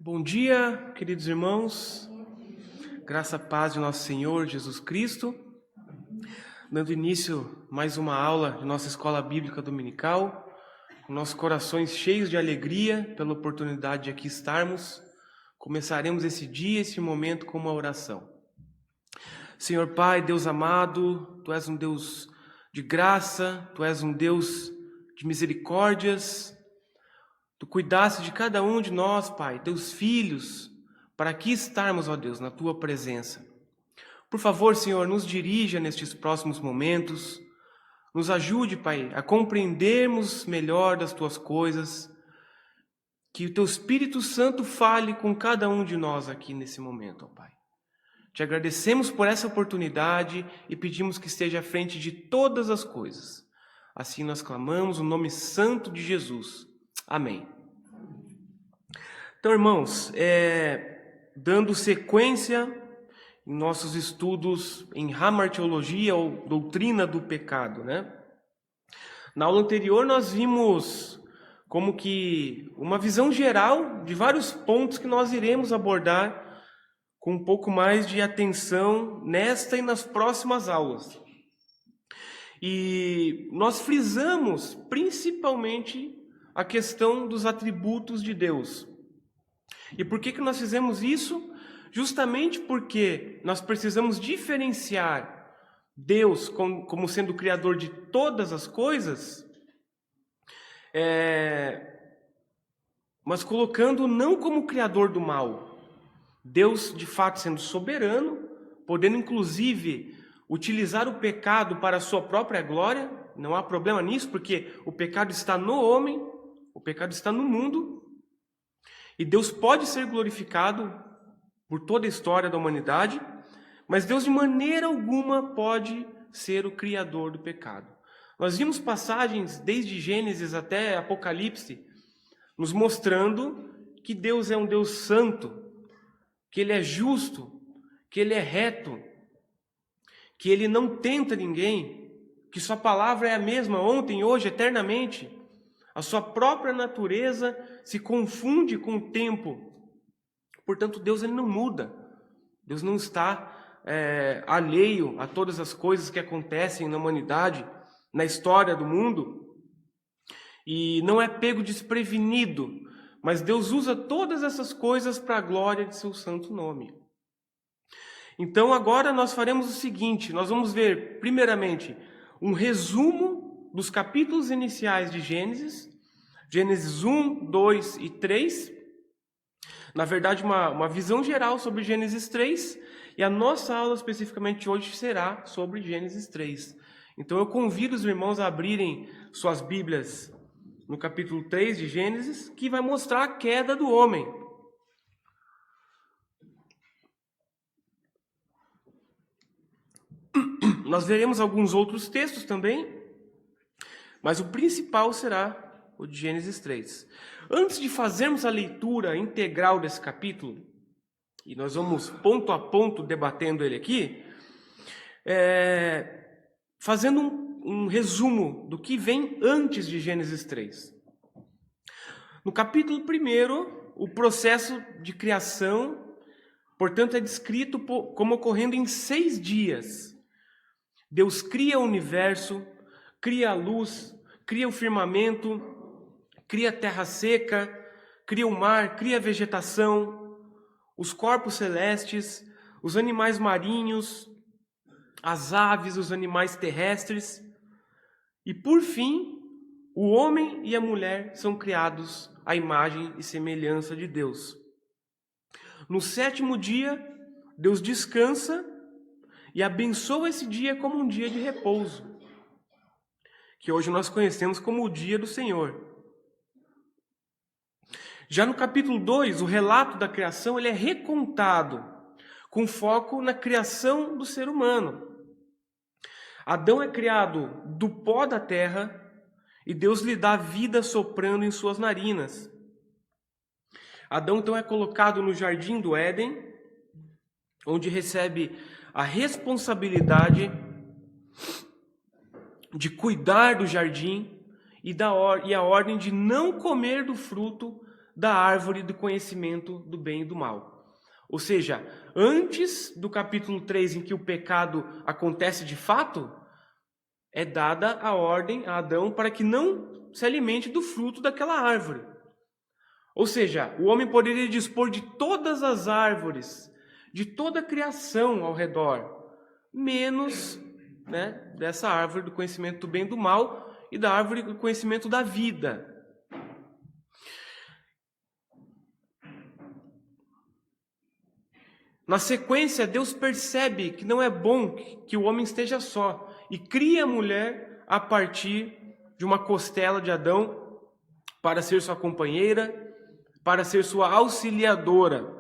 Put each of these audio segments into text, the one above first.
Bom dia, queridos irmãos, graça e paz de nosso Senhor Jesus Cristo, dando início a mais uma aula de nossa escola bíblica dominical, com nossos corações cheios de alegria pela oportunidade de aqui estarmos. Começaremos esse dia, esse momento com uma oração. Senhor Pai, Deus amado, Tu és um Deus de graça, Tu és um Deus de misericórdias. Tu cuidaste de cada um de nós, Pai, Teus filhos, para aqui estarmos, ó Deus, na Tua presença. Por favor, Senhor, nos dirija nestes próximos momentos, nos ajude, Pai, a compreendermos melhor das Tuas coisas, que o Teu Espírito Santo fale com cada um de nós aqui nesse momento, ó Pai. Te agradecemos por essa oportunidade e pedimos que esteja à frente de todas as coisas. Assim nós clamamos o nome santo de Jesus. Amém. Então, irmãos, dando sequência em nossos estudos em hamartiologia ou doutrina do pecado, né? Na aula anterior nós vimos como que uma visão geral de vários pontos que nós iremos abordar com um pouco mais de atenção nesta e nas próximas aulas. E nós frisamos principalmente a questão dos atributos de Deus. E por que nós fizemos isso? Justamente porque nós precisamos diferenciar Deus como sendo o Criador de todas as coisas, mas colocando não como o Criador do mal. Deus, de fato, sendo soberano, podendo inclusive utilizar o pecado para a sua própria glória, não há problema nisso, porque o pecado está no homem, o pecado está no mundo, e Deus pode ser glorificado por toda a história da humanidade, mas Deus de maneira alguma pode ser o criador do pecado. Nós vimos passagens desde Gênesis até Apocalipse, nos mostrando que Deus é um Deus santo, que Ele é justo, que Ele é reto, que Ele não tenta ninguém, que Sua palavra é a mesma ontem, hoje, eternamente. A Sua própria natureza se confunde com o tempo. Portanto, Deus ele não muda. Deus não está alheio a todas as coisas que acontecem na humanidade, na história do mundo. E não é pego desprevenido. Mas Deus usa todas essas coisas para a glória de Seu santo nome. Então, agora nós faremos o seguinte. Nós vamos ver, primeiramente, um resumo dos capítulos iniciais de Gênesis, Gênesis 1, 2 e 3. Na verdade, uma visão geral sobre Gênesis 3, e a nossa aula especificamente hoje será sobre Gênesis 3. Então eu convido os irmãos a abrirem suas Bíblias no capítulo 3 de Gênesis, que vai mostrar a queda do homem. Nós veremos alguns outros textos também, mas o principal será o de Gênesis 3. Antes de fazermos a leitura integral desse capítulo, e nós vamos ponto a ponto debatendo ele aqui, fazendo um resumo do que vem antes de Gênesis 3. No capítulo 1, o processo de criação, portanto, é descrito como ocorrendo em 6 dias. Deus cria o universo, cria a luz, cria o firmamento, cria a terra seca, cria o mar, cria a vegetação, os corpos celestes, os animais marinhos, as aves, os animais terrestres. E, por fim, o homem e a mulher são criados à imagem e semelhança de Deus. No 7º dia, Deus descansa e abençoa esse dia como um dia de repouso, que hoje nós conhecemos como o dia do Senhor. Já no capítulo 2, o relato da criação ele é recontado, com foco na criação do ser humano. Adão é criado do pó da terra e Deus lhe dá vida soprando em suas narinas. Adão então é colocado no jardim do Éden, onde recebe a responsabilidade de cuidar do jardim e a ordem de não comer do fruto da árvore do conhecimento do bem e do mal. Ou seja, antes do capítulo 3, em que o pecado acontece de fato, é dada a ordem a Adão para que não se alimente do fruto daquela árvore. Ou seja, o homem poderia dispor de todas as árvores, de toda a criação ao redor, menos, dessa árvore do conhecimento do bem e do mal e da árvore do conhecimento da vida. Na sequência, Deus percebe que não é bom que o homem esteja só e cria a mulher a partir de uma costela de Adão para ser sua companheira, para ser sua auxiliadora.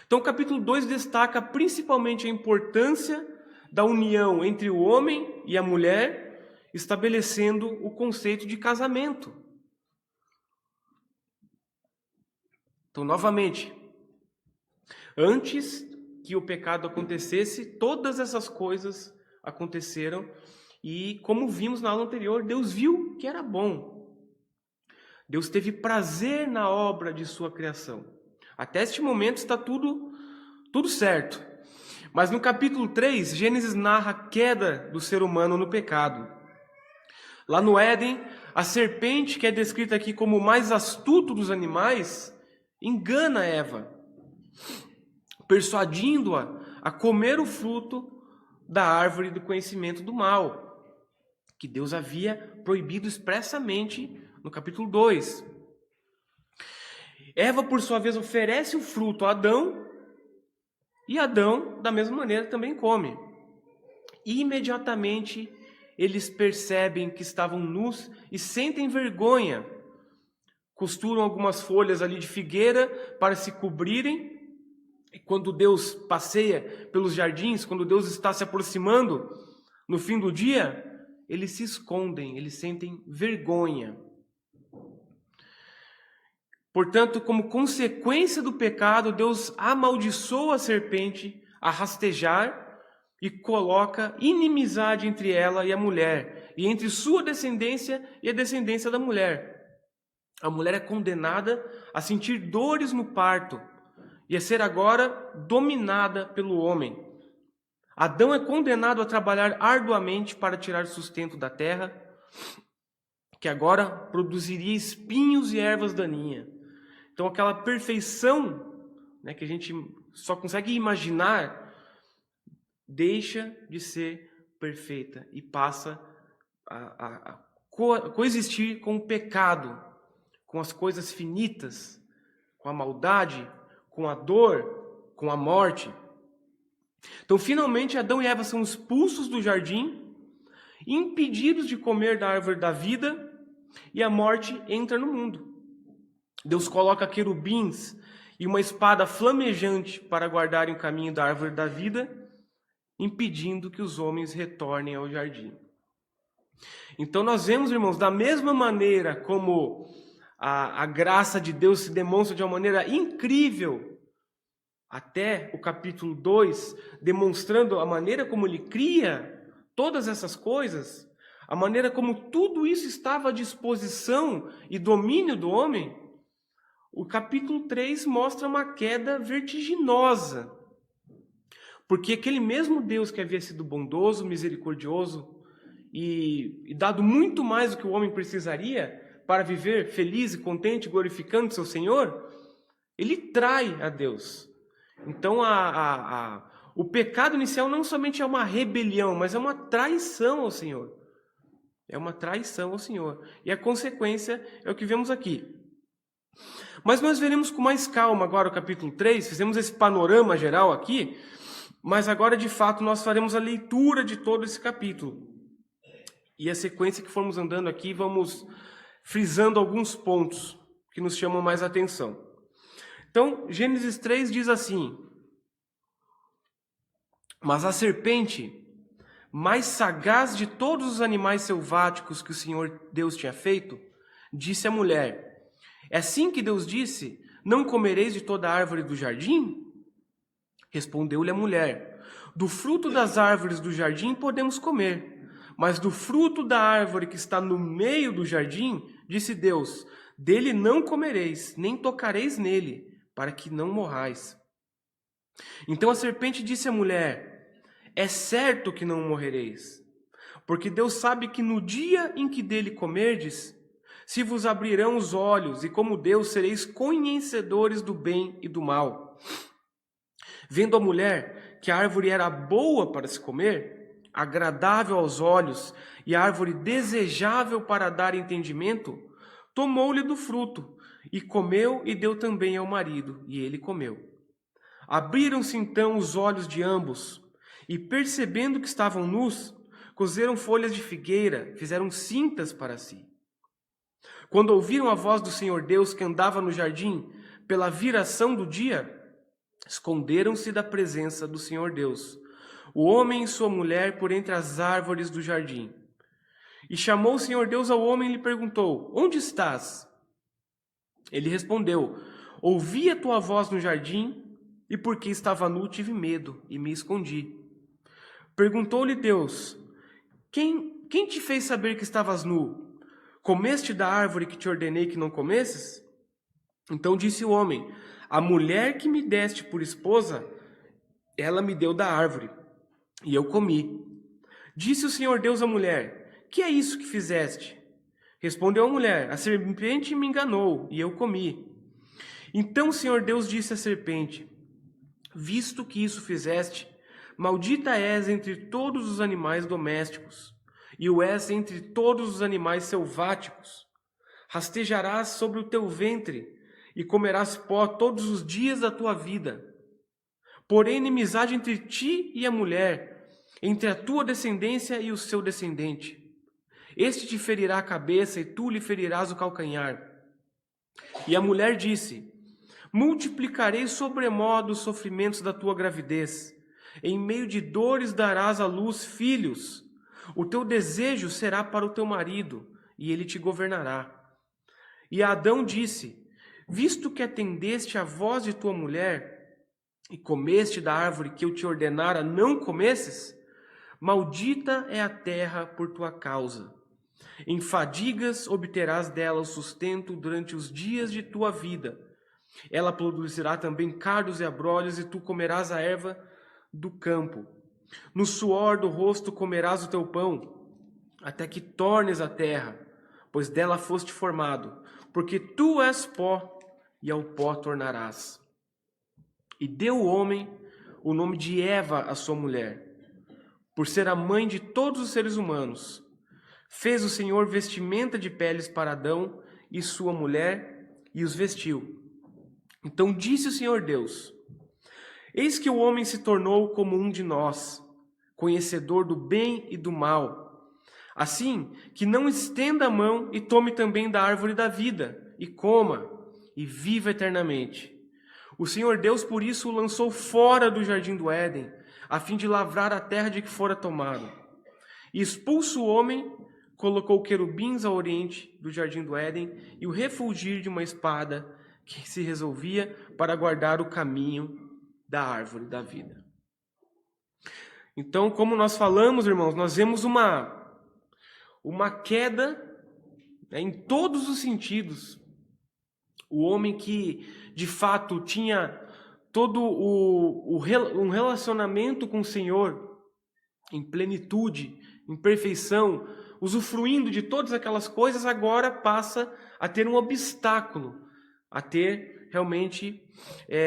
Então, o capítulo 2 destaca principalmente a importância da união entre o homem e a mulher, estabelecendo o conceito de casamento. Então, novamente, antes que o pecado acontecesse, todas essas coisas aconteceram e, como vimos na aula anterior, Deus viu que era bom. Deus teve prazer na obra de sua criação. Até este momento está tudo certo. Mas no capítulo 3, Gênesis narra a queda do ser humano no pecado. Lá no Éden, a serpente, que é descrita aqui como o mais astuto dos animais, engana Eva, persuadindo-a a comer o fruto da árvore do conhecimento do mal, que Deus havia proibido expressamente no capítulo 2. Eva, por sua vez, oferece o fruto a Adão, e Adão, da mesma maneira, também come. E imediatamente, eles percebem que estavam nus e sentem vergonha. Costuram algumas folhas ali de figueira para se cobrirem. E quando Deus passeia pelos jardins, quando Deus está se aproximando, no fim do dia, eles se escondem, eles sentem vergonha. Portanto, como consequência do pecado, Deus amaldiçoa a serpente a rastejar e coloca inimizade entre ela e a mulher, e entre sua descendência e a descendência da mulher. A mulher é condenada a sentir dores no parto e a ser agora dominada pelo homem. Adão é condenado a trabalhar arduamente para tirar sustento da terra, que agora produziria espinhos e ervas daninhas. Então aquela perfeição, que a gente só consegue imaginar, deixa de ser perfeita e passa a coexistir com o pecado, com as coisas finitas, com a maldade, com a dor, com a morte. Então, finalmente, Adão e Eva são expulsos do jardim, impedidos de comer da árvore da vida, e a morte entra no mundo. Deus coloca querubins e uma espada flamejante para guardarem o caminho da árvore da vida, impedindo que os homens retornem ao jardim. Então nós vemos, irmãos, da mesma maneira como a graça de Deus se demonstra de uma maneira incrível, até o capítulo 2, demonstrando a maneira como ele cria todas essas coisas, a maneira como tudo isso estava à disposição e domínio do homem. O capítulo 3 mostra uma queda vertiginosa, porque aquele mesmo Deus que havia sido bondoso, misericordioso e dado muito mais do que o homem precisaria para viver feliz e contente, glorificando seu Senhor, ele trai a Deus. Então o pecado inicial não somente é uma rebelião, mas é uma traição ao Senhor. É uma traição ao Senhor. E a consequência é o que vemos aqui. Mas nós veremos com mais calma agora o capítulo 3, fizemos esse panorama geral aqui, mas agora de fato nós faremos a leitura de todo esse capítulo. E a sequência que formos andando aqui, vamos frisando alguns pontos que nos chamam mais atenção. Então, Gênesis 3 diz assim: mas a serpente, mais sagaz de todos os animais selváticos que o Senhor Deus tinha feito, disse à mulher: é assim que Deus disse, não comereis de toda árvore do jardim? Respondeu-lhe a mulher: do fruto das árvores do jardim podemos comer, mas do fruto da árvore que está no meio do jardim, disse Deus: Dele não comereis, nem tocareis nele, para que não morrais. Então a serpente disse à mulher: é certo que não morrereis, porque Deus sabe que no dia em que dele comerdes, se vos abrirão os olhos, e como Deus sereis conhecedores do bem e do mal. Vendo a mulher que a árvore era boa para se comer, agradável aos olhos, e a árvore desejável para dar entendimento, tomou-lhe do fruto, e comeu e deu também ao marido, e ele comeu. Abriram-se então os olhos de ambos, e percebendo que estavam nus, coseram folhas de figueira, fizeram cintas para si. Quando ouviram a voz do Senhor Deus que andava no jardim, pela viração do dia, esconderam-se da presença do Senhor Deus, o homem e sua mulher por entre as árvores do jardim. E chamou o Senhor Deus ao homem e lhe perguntou: onde estás? Ele respondeu: ouvi a tua voz no jardim, e porque estava nu tive medo e me escondi. Perguntou-lhe Deus: quem te fez saber que estavas nu? Comeste da árvore que te ordenei que não comesses? Então disse o homem: a mulher que me deste por esposa, ela me deu da árvore, e eu comi. Disse o Senhor Deus à mulher: que é isso que fizeste? Respondeu a mulher: a serpente me enganou, e eu comi. Então o Senhor Deus disse à serpente: visto que isso fizeste, maldita és entre todos os animais domésticos, e o és entre todos os animais selváticos. Rastejarás sobre o teu ventre, e comerás pó todos os dias da tua vida. Porém, inimizade entre ti e a mulher, entre a tua descendência e o seu descendente. Este te ferirá a cabeça, e tu lhe ferirás o calcanhar. E a mulher disse: multiplicarei sobremodo os sofrimentos da tua gravidez. Em meio de dores darás à luz filhos. O teu desejo será para o teu marido, e ele te governará. E Adão disse: visto que atendeste à voz de tua mulher, e comeste da árvore que eu te ordenara não comesses, maldita é a terra por tua causa. Em fadigas obterás dela o sustento durante os dias de tua vida. Ela produzirá também cardos e abrolhos, e tu comerás a erva do campo. No suor do rosto comerás o teu pão, até que tornes a terra, pois dela foste formado, porque tu és pó, e ao pó tornarás. E deu o homem o nome de Eva à sua mulher, por ser a mãe de todos os seres humanos. Fez o Senhor vestimenta de peles para Adão e sua mulher, e os vestiu. Então disse o Senhor Deus: eis que o homem se tornou como um de nós, conhecedor do bem e do mal. Assim que não estenda a mão e tome também da árvore da vida, e coma, e viva eternamente. O Senhor Deus, por isso, o lançou fora do jardim do Éden, a fim de lavrar a terra de que fora tomado. E expulso o homem, colocou querubins ao oriente do jardim do Éden, e o refulgir de uma espada que se resolvia para guardar o caminho da árvore da vida. Então, como nós falamos, irmãos, nós vemos uma queda, né, em todos os sentidos. O homem que, de fato, tinha todo um relacionamento com o Senhor em plenitude, em perfeição, usufruindo de todas aquelas coisas, agora passa a ter um obstáculo, a ter realmente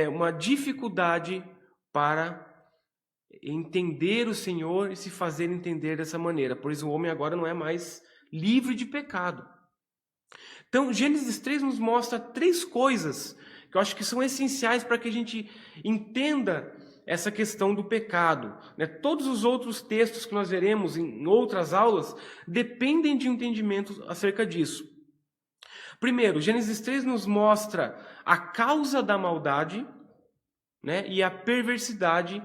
uma dificuldade para entender o Senhor e se fazer entender dessa maneira. Por isso o homem agora não é mais livre de pecado. Então, Gênesis 3 nos mostra 3 coisas que eu acho que são essenciais para que a gente entenda essa questão do pecado, né? Todos os outros textos que nós veremos em outras aulas dependem de um entendimento acerca disso. Primeiro, Gênesis 3 nos mostra a causa da maldade, né, e a perversidade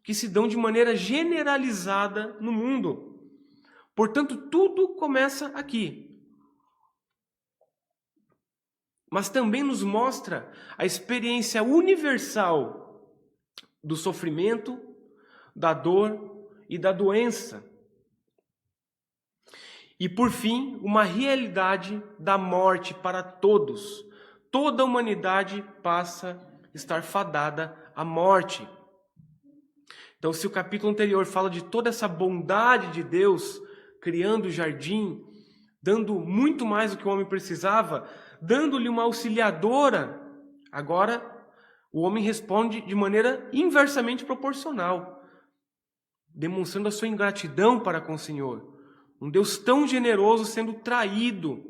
que se dão de maneira generalizada no mundo. Portanto, tudo começa aqui. Mas também nos mostra a experiência universal do sofrimento, da dor e da doença. E por fim, uma realidade da morte para todos. Toda a humanidade passa a estar fadada à morte. Então, se o capítulo anterior fala de toda essa bondade de Deus, criando o jardim, dando muito mais do que o homem precisava, dando-lhe uma auxiliadora, agora o homem responde de maneira inversamente proporcional, demonstrando a sua ingratidão para com o Senhor. Um Deus tão generoso sendo traído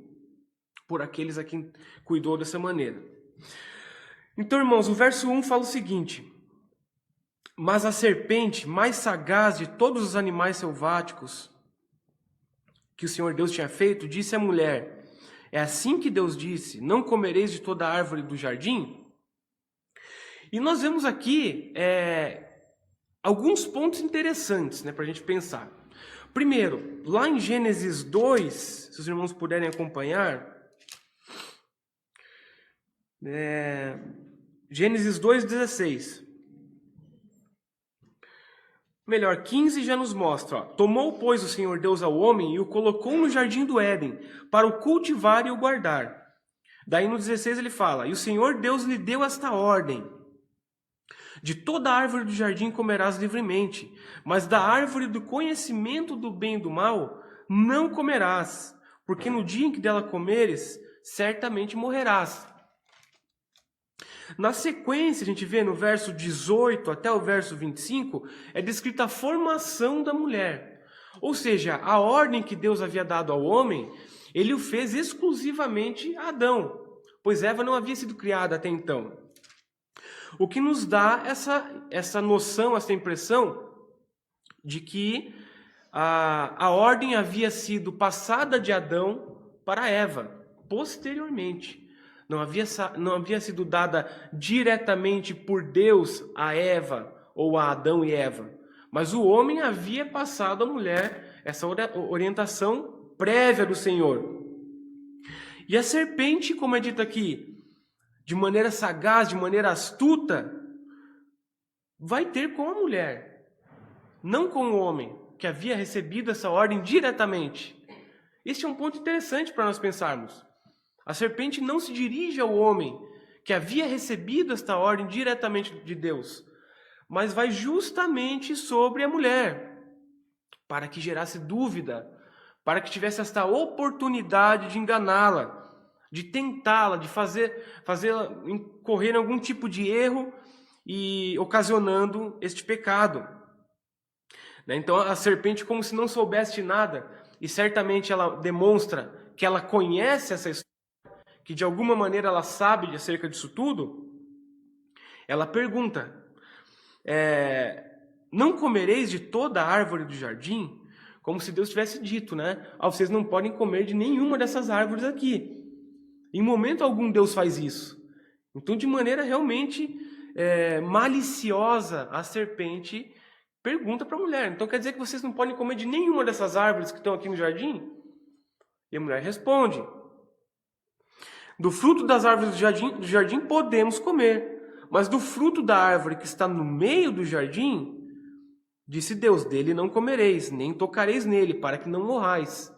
por aqueles a quem cuidou dessa maneira. Então, irmãos, o verso 1 fala o seguinte: mas a serpente, mais sagaz de todos os animais selváticos que o Senhor Deus tinha feito, disse à mulher: é assim que Deus disse, não comereis de toda a árvore do jardim? E nós vemos aqui alguns pontos interessantes, para a gente pensar. Primeiro, lá em Gênesis 2, se os irmãos puderem acompanhar, Gênesis 2:16. Melhor, 15 já nos mostra. Tomou, pois, o Senhor Deus ao homem e o colocou no jardim do Éden, para o cultivar e o guardar. Daí no 16 ele fala: e o Senhor Deus lhe deu esta ordem: de toda árvore do jardim comerás livremente, mas da árvore do conhecimento do bem e do mal não comerás, porque no dia em que dela comeres, certamente morrerás. Na sequência, a gente vê no verso 18 até o verso 25, é descrita a formação da mulher. Ou seja, a ordem que Deus havia dado ao homem, ele o fez exclusivamente a Adão, pois Eva não havia sido criada até então. O que nos dá essa noção, essa impressão de que a ordem havia sido passada de Adão para Eva, posteriormente. Não havia sido dada diretamente por Deus a Eva, ou a Adão e Eva. Mas o homem havia passado à mulher essa orientação prévia do Senhor. E a serpente, como é dito aqui, de maneira sagaz, de maneira astuta, vai ter com a mulher, não com o homem, que havia recebido essa ordem diretamente. Este é um ponto interessante para nós pensarmos. A serpente não se dirige ao homem que havia recebido esta ordem diretamente de Deus, mas vai justamente sobre a mulher, para que gerasse dúvida, para que tivesse esta oportunidade de enganá-la, de tentá-la, de fazê-la incorrer em algum tipo de erro e ocasionando este pecado. Então a serpente, como se não soubesse de nada, e certamente ela demonstra que ela conhece essa história, que de alguma maneira ela sabe acerca disso tudo, ela pergunta: não comereis de toda a árvore do jardim? Como se Deus tivesse dito, vocês não podem comer de nenhuma dessas árvores aqui. Em momento algum Deus faz isso. Então, de maneira realmente maliciosa, a serpente pergunta para a mulher: então quer dizer que vocês não podem comer de nenhuma dessas árvores que estão aqui no jardim? E a mulher responde: do fruto das árvores do jardim podemos comer, mas do fruto da árvore que está no meio do jardim, disse Deus, dele não comereis, nem tocareis nele, para que não morrais.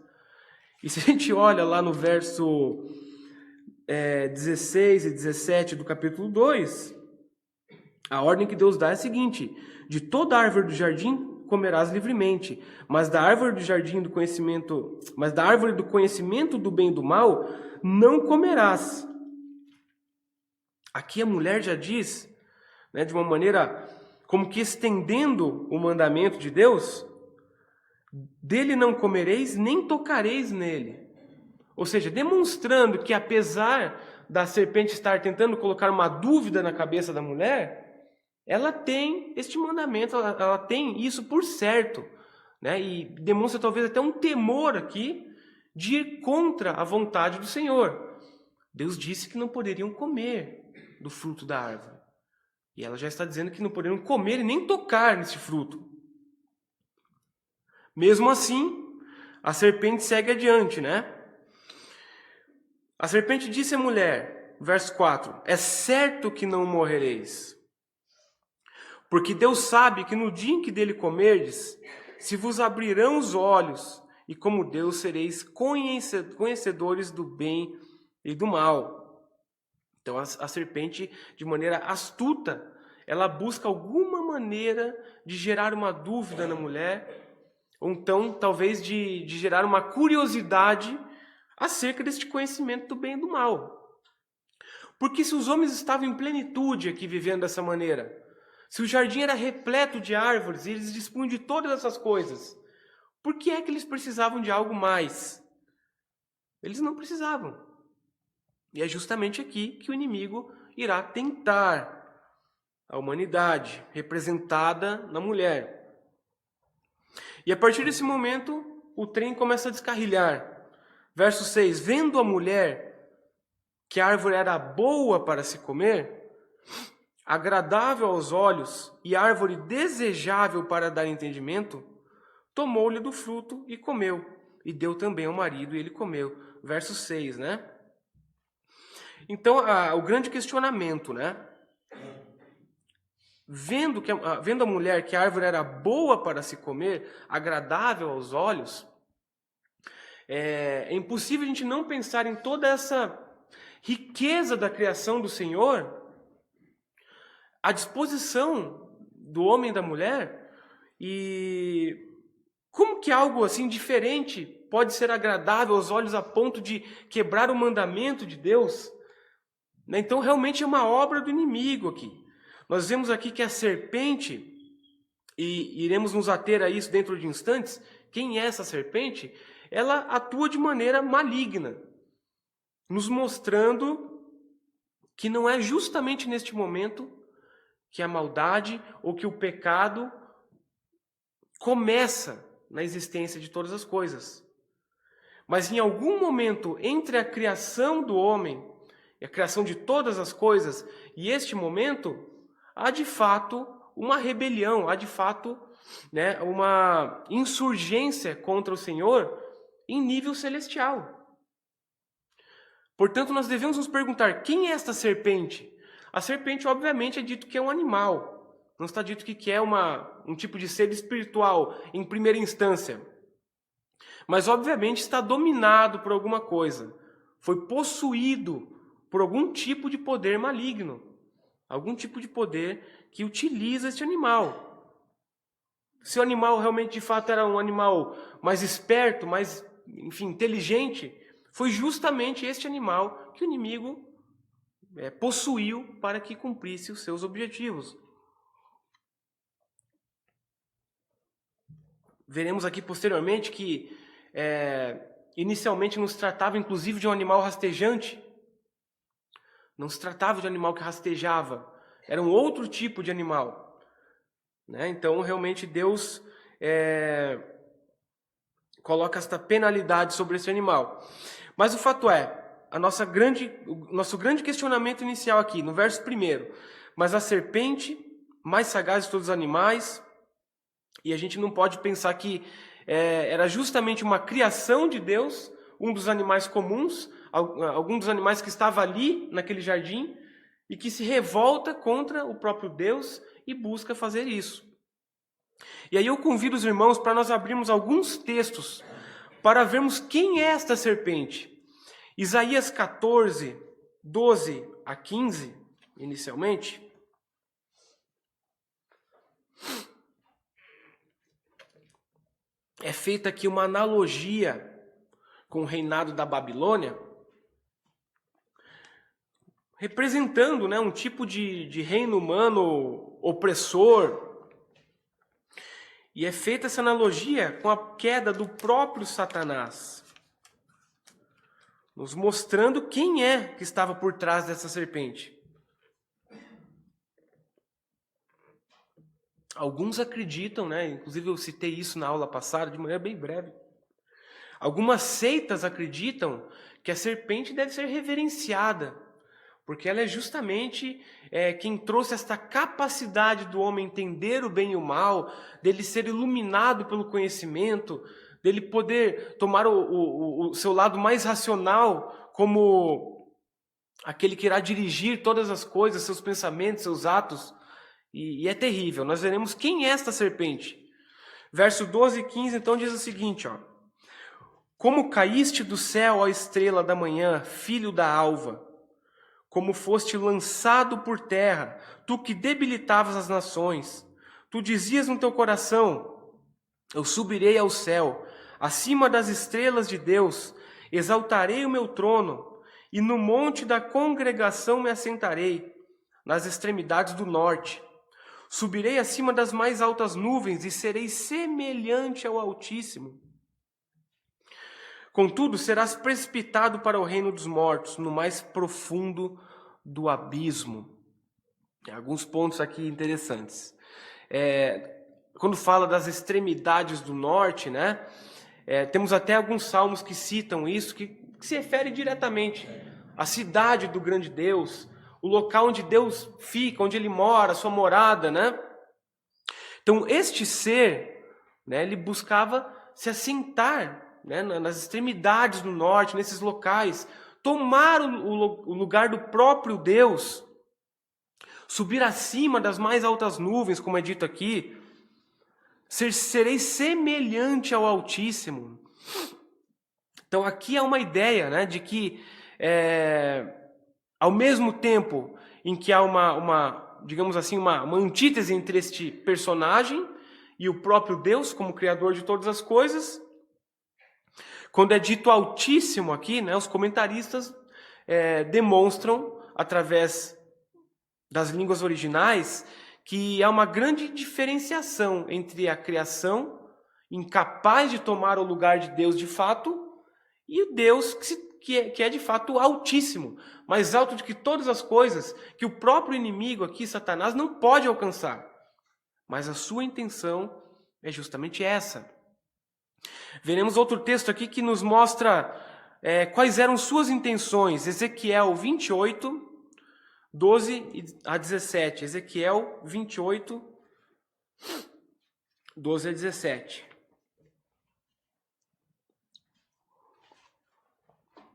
E se a gente olha lá no verso 16 e 17 do capítulo 2, a ordem que Deus dá é a seguinte: de toda árvore do jardim comerás livremente, mas da árvore do conhecimento do bem e do mal não comerás. Aqui a mulher já diz, de uma maneira como que estendendo o mandamento de Deus: dele não comereis, nem tocareis nele. Ou seja, demonstrando que apesar da serpente estar tentando colocar uma dúvida na cabeça da mulher, ela tem este mandamento, ela tem isso por certo, e demonstra talvez até um temor aqui de ir contra a vontade do Senhor. Deus disse que não poderiam comer do fruto da árvore. E ela já está dizendo que não poderiam comer e nem tocar nesse fruto. Mesmo assim, a serpente segue adiante, A serpente disse à mulher, verso 4, é certo que não morrereis. Porque Deus sabe que no dia em que dele comerdes, se vos abrirão os olhos, e como Deus sereis conhecedores do bem e do mal. Então a serpente, de maneira astuta, ela busca alguma maneira de gerar uma dúvida na mulher, ou então talvez de gerar uma curiosidade acerca deste conhecimento do bem e do mal. Porque se os homens estavam em plenitude aqui vivendo dessa maneira, se o jardim era repleto de árvores e eles dispunham de todas essas coisas, por que é que eles precisavam de algo mais? Eles não precisavam. E é justamente aqui que o inimigo irá tentar a humanidade, representada na mulher. E a partir desse momento, o trem começa a descarrilhar. Verso 6, vendo a mulher que a árvore era boa para se comer, agradável aos olhos e árvore desejável para dar entendimento, tomou-lhe do fruto e comeu, e deu também ao marido e ele comeu. Verso 6, né? Então, o grande questionamento, né? Vendo a mulher que a árvore era boa para se comer, agradável aos olhos, é impossível a gente não pensar em toda essa riqueza da criação do Senhor, à disposição do homem e da mulher, e como que algo assim diferente pode ser agradável aos olhos a ponto de quebrar o mandamento de Deus? Então realmente é uma obra do inimigo aqui. Nós vemos aqui que a serpente, e iremos nos ater a isso dentro de instantes, quem é essa serpente? Ela atua de maneira maligna, nos mostrando que não é justamente neste momento que a maldade ou que o pecado começa na existência de todas as coisas. Mas em algum momento entre a criação do homem e a criação de todas as coisas e este momento, há de fato uma rebelião, há de fato, né, uma insurgência contra o Senhor em nível celestial. Portanto, nós devemos nos perguntar, quem é esta serpente? A serpente, obviamente, é dito que é um animal. Não está dito que é um tipo de ser espiritual, em primeira instância. Mas, obviamente, está dominado por alguma coisa. Foi possuído por algum tipo de poder maligno. Algum tipo de poder que utiliza este animal. Se o animal realmente, de fato, era um animal mais esperto, mais, enfim, inteligente, foi justamente este animal que o inimigo possuiu para que cumprisse os seus objetivos. Veremos aqui posteriormente que inicialmente não se tratava inclusive de um animal rastejante. Não se tratava de um animal que rastejava. Era um outro tipo de animal. Né? Então, realmente, Deus coloca esta penalidade sobre esse animal. Mas o fato é, o nosso grande questionamento inicial aqui, no verso 1, mas a serpente, mais sagaz de todos os animais, e a gente não pode pensar que era justamente uma criação de Deus, um dos animais comuns, algum dos animais que estava ali naquele jardim, e que se revolta contra o próprio Deus e busca fazer isso. E aí eu convido os irmãos para nós abrirmos alguns textos para vermos quem é esta serpente. Isaías 14, 12 a 15, inicialmente. É feita aqui uma analogia com o reinado da Babilônia, representando, né, um tipo de reino humano opressor. E é feita essa analogia com a queda do próprio Satanás, nos mostrando quem é que estava por trás dessa serpente. Alguns acreditam, né? Inclusive eu citei isso na aula passada de maneira bem breve. Algumas seitas acreditam que a serpente deve ser reverenciada, porque ela é justamente quem trouxe esta capacidade do homem entender o bem e o mal, dele ser iluminado pelo conhecimento, dele poder tomar o seu lado mais racional como aquele que irá dirigir todas as coisas, seus pensamentos, seus atos. E é terrível. Nós veremos quem é esta serpente. Verso 12 e 15, então, diz o seguinte, ó. Como caíste do céu, ó estrela da manhã, filho da alva, como foste lançado por terra, tu que debilitavas as nações, tu dizias no teu coração, eu subirei ao céu, acima das estrelas de Deus, exaltarei o meu trono, e no monte da congregação me assentarei, nas extremidades do norte. Subirei acima das mais altas nuvens e serei semelhante ao Altíssimo. Contudo, serás precipitado para o reino dos mortos, no mais profundo do abismo. Tem alguns pontos aqui interessantes. Quando fala das extremidades do norte, né? Temos até alguns salmos que citam isso, que se refere diretamente à cidade do grande Deus, o local onde Deus fica, onde Ele mora, a sua morada, né? Então, este ser, né, ele buscava se assentar, né, nas extremidades do norte, nesses locais, tomar o lugar do próprio Deus, subir acima das mais altas nuvens, como é dito aqui, serei semelhante ao Altíssimo. Então aqui há uma ideia, né, de que ao mesmo tempo em que há digamos assim, uma antítese entre este personagem e o próprio Deus como Criador de todas as coisas, quando é dito Altíssimo aqui, né, os comentaristas demonstram, através das línguas originais, que há uma grande diferenciação entre a criação, incapaz de tomar o lugar de Deus de fato, e o Deus que é de fato Altíssimo, mais alto do que todas as coisas, que o próprio inimigo aqui, Satanás, não pode alcançar. Mas a sua intenção é justamente essa. Veremos outro texto aqui que nos mostra quais eram suas intenções. Ezequiel 28, 12 a 17. Ezequiel 28, 12 a 17.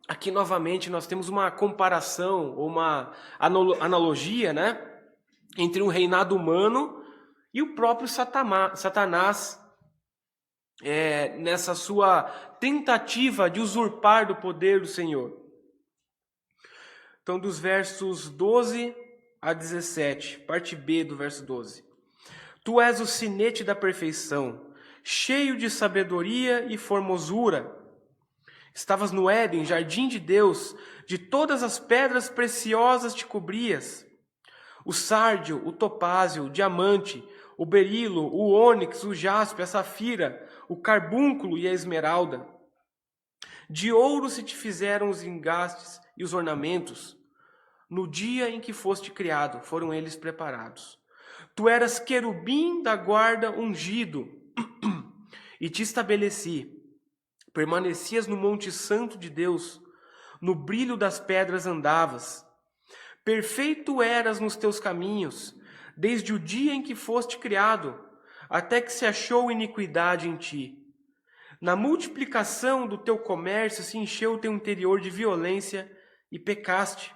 Aqui novamente nós temos uma comparação, ou uma analogia, né, entre um reinado humano e o próprio Satanás, nessa sua tentativa de usurpar do poder do Senhor. Então, dos versos 12 a 17, parte B do verso 12. Tu és o sinete da perfeição, cheio de sabedoria e formosura. Estavas no Éden, jardim de Deus, de todas as pedras preciosas te cobrias. O sárdio, o topázio, o diamante, o berilo, o ônix, o jaspe, a safira, o carbúnculo e a esmeralda. De ouro se te fizeram os engastes e os ornamentos. No dia em que foste criado, foram eles preparados. Tu eras querubim da guarda ungido, e te estabeleci. Permanecias no monte santo de Deus, no brilho das pedras andavas. Perfeito eras nos teus caminhos, desde o dia em que foste criado, até que se achou iniquidade em ti. Na multiplicação do teu comércio se encheu o teu interior de violência e pecaste.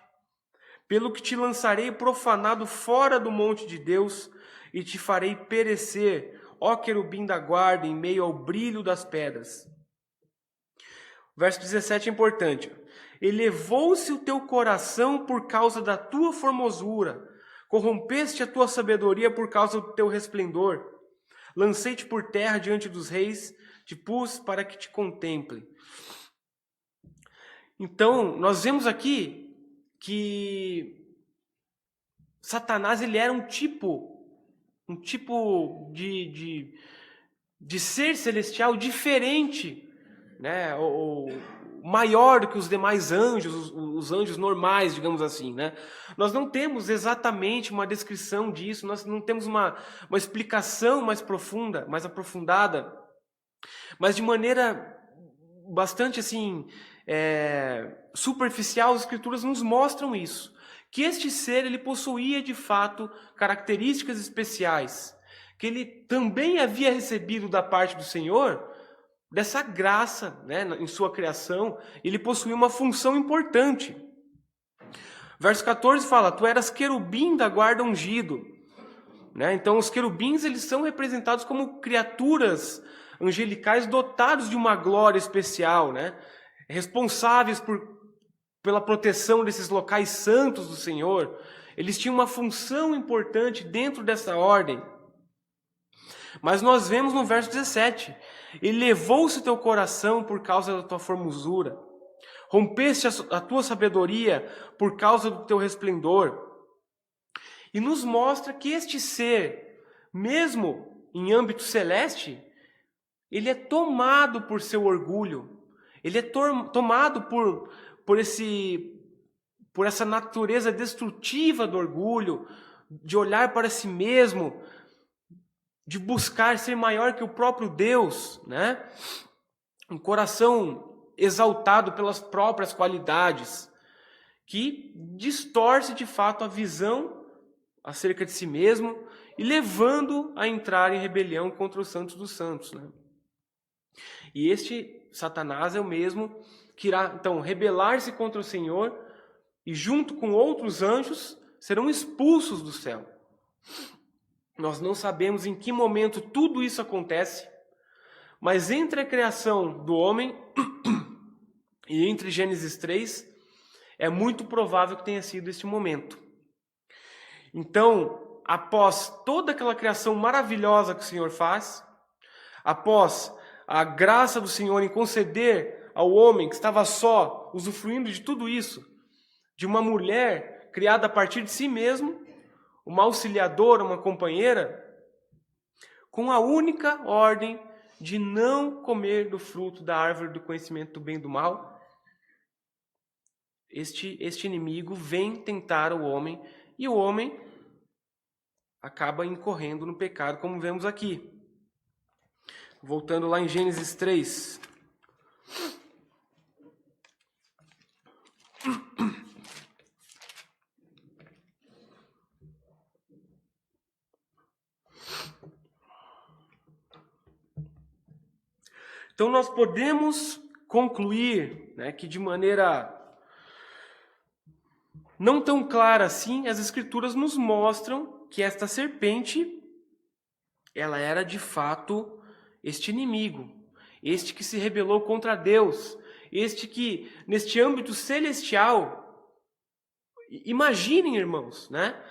Pelo que te lançarei profanado fora do monte de Deus e te farei perecer, ó querubim da guarda, em meio ao brilho das pedras. Verso 17 é importante. Elevou-se o teu coração por causa da tua formosura, corrompeste a tua sabedoria por causa do teu resplendor. Lancei-te por terra diante dos reis, te pus para que te contemple. Então, nós vemos aqui que Satanás ele era um tipo de ser celestial diferente, né? Ou maior do que os demais anjos, os anjos normais, digamos assim, né? Nós não temos exatamente uma descrição disso, nós não temos uma explicação mais profunda, mais aprofundada, mas de maneira bastante assim superficial, as Escrituras nos mostram isso, que este ser ele possuía de fato características especiais, que ele também havia recebido da parte do Senhor dessa graça, né, em sua criação. Ele possuía uma função importante. Verso 14 fala, tu eras querubim da guarda ungido. Né? Então os querubins eles são representados como criaturas angelicais dotados de uma glória especial, né? Responsáveis pela proteção desses locais santos do Senhor. Eles tinham uma função importante dentro dessa ordem. Mas nós vemos no verso 17: elevou-se teu coração por causa da tua formosura, rompeste a tua sabedoria por causa do teu resplendor. E nos mostra que este ser, mesmo em âmbito celeste, ele é tomado por seu orgulho, ele é tomado por essa natureza destrutiva do orgulho, de olhar para si mesmo, de buscar ser maior que o próprio Deus, né? Um coração exaltado pelas próprias qualidades, que distorce de fato a visão acerca de si mesmo e levando a entrar em rebelião contra os santos dos santos, né? E este Satanás é o mesmo que irá então rebelar-se contra o Senhor e junto com outros anjos serão expulsos do céu. Nós não sabemos em que momento tudo isso acontece, mas entre a criação do homem e entre Gênesis 3, é muito provável que tenha sido este momento. Então, após toda aquela criação maravilhosa que o Senhor faz, após a graça do Senhor em conceder ao homem que estava só, usufruindo de tudo isso, de uma mulher criada a partir de si mesmo, uma auxiliadora, uma companheira, com a única ordem de não comer do fruto da árvore do conhecimento do bem e do mal, este inimigo vem tentar o homem e o homem acaba incorrendo no pecado, como vemos aqui. Voltando lá em Gênesis 3. Então nós podemos concluir, né, que de maneira não tão clara assim, as Escrituras nos mostram que esta serpente, ela era de fato este inimigo, este que se rebelou contra Deus, este que, neste âmbito celestial, imaginem, irmãos, né?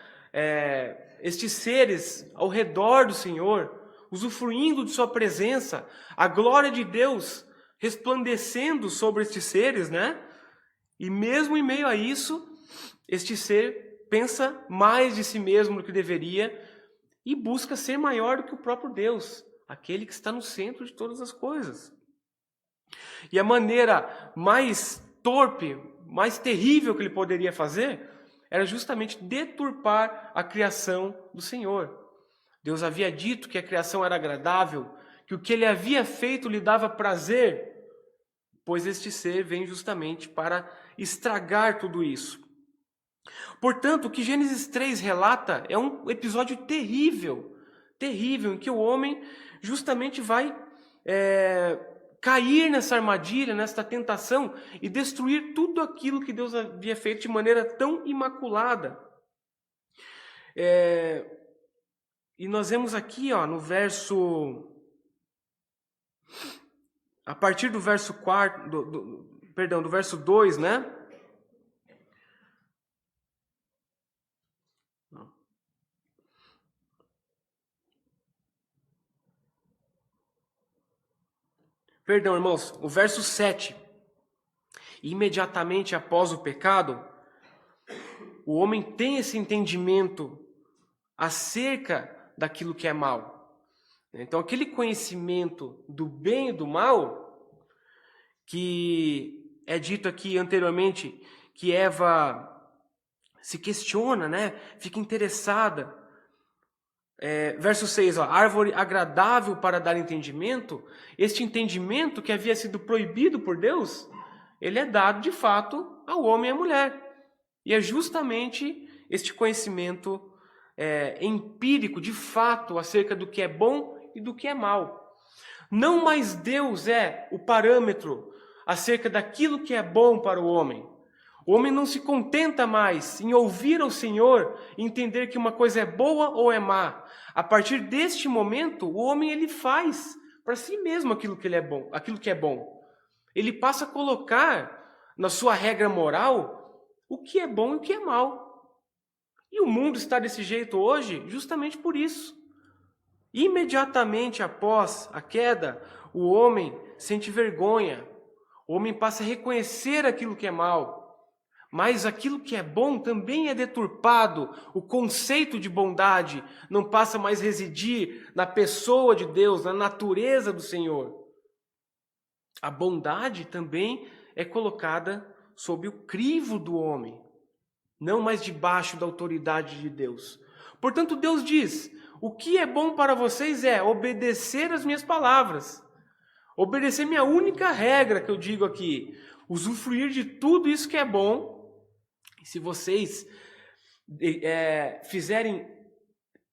Estes seres ao redor do Senhor, usufruindo de sua presença, a glória de Deus resplandecendo sobre estes seres, né? E mesmo em meio a isso, este ser pensa mais de si mesmo do que deveria e busca ser maior do que o próprio Deus, aquele que está no centro de todas as coisas. E a maneira mais torpe, mais terrível que ele poderia fazer era justamente deturpar a criação do Senhor. Deus havia dito que a criação era agradável, que o que ele havia feito lhe dava prazer, pois este ser vem justamente para estragar tudo isso. Portanto, o que Gênesis 3 relata é um episódio terrível, em que o homem justamente vai cair nessa armadilha, nessa tentação e destruir tudo aquilo que Deus havia feito de maneira tão imaculada. E nós vemos aqui, ó, no verso... A partir do verso 4, do verso 2, né? Perdão, irmãos, o verso 7. Imediatamente após o pecado, o homem tem esse entendimento acerca daquilo que é mal. Então, aquele conhecimento do bem e do mal, que é dito aqui anteriormente, que Eva se questiona, né? Fica interessada. Verso 6, ó, árvore agradável para dar entendimento. Este entendimento que havia sido proibido por Deus, ele é dado de fato ao homem e à mulher. E é justamente este conhecimento empírico, de fato, acerca do que é bom e do que é mal. Não mais Deus é o parâmetro acerca daquilo que é bom para o homem. O homem não se contenta mais em ouvir ao Senhor e entender que uma coisa é boa ou é má. A partir deste momento, o homem ele faz para si mesmo aquilo que ele é bom, aquilo que é bom. Ele passa a colocar na sua regra moral o que é bom e o que é mal. E o mundo está desse jeito hoje justamente por isso. Imediatamente após a queda, o homem sente vergonha. O homem passa a reconhecer aquilo que é mal. Mas aquilo que é bom também é deturpado. O conceito de bondade não passa mais a residir na pessoa de Deus, na natureza do Senhor. A bondade também é colocada sob o crivo do homem, não mais debaixo da autoridade de Deus. Portanto, Deus diz: o que é bom para vocês é obedecer as minhas palavras. Obedecer minha única regra que eu digo aqui. Usufruir de tudo isso que é bom. E se vocês fizerem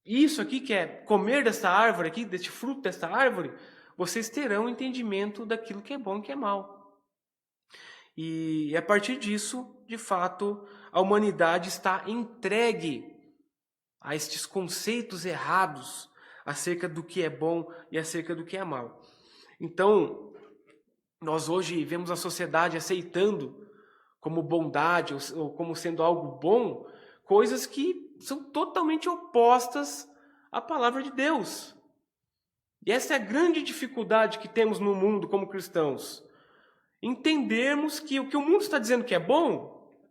isso aqui, que é comer desta árvore aqui, deste fruto desta árvore, vocês terão entendimento daquilo que é bom e que é mal. E a partir disso, de fato, a humanidade está entregue a estes conceitos errados acerca do que é bom e acerca do que é mal. Então, nós hoje vemos a sociedade aceitando como bondade ou como sendo algo bom, coisas que são totalmente opostas à palavra de Deus. E essa é a grande dificuldade que temos no mundo como cristãos. Entendermos que o que o mundo está dizendo que é bom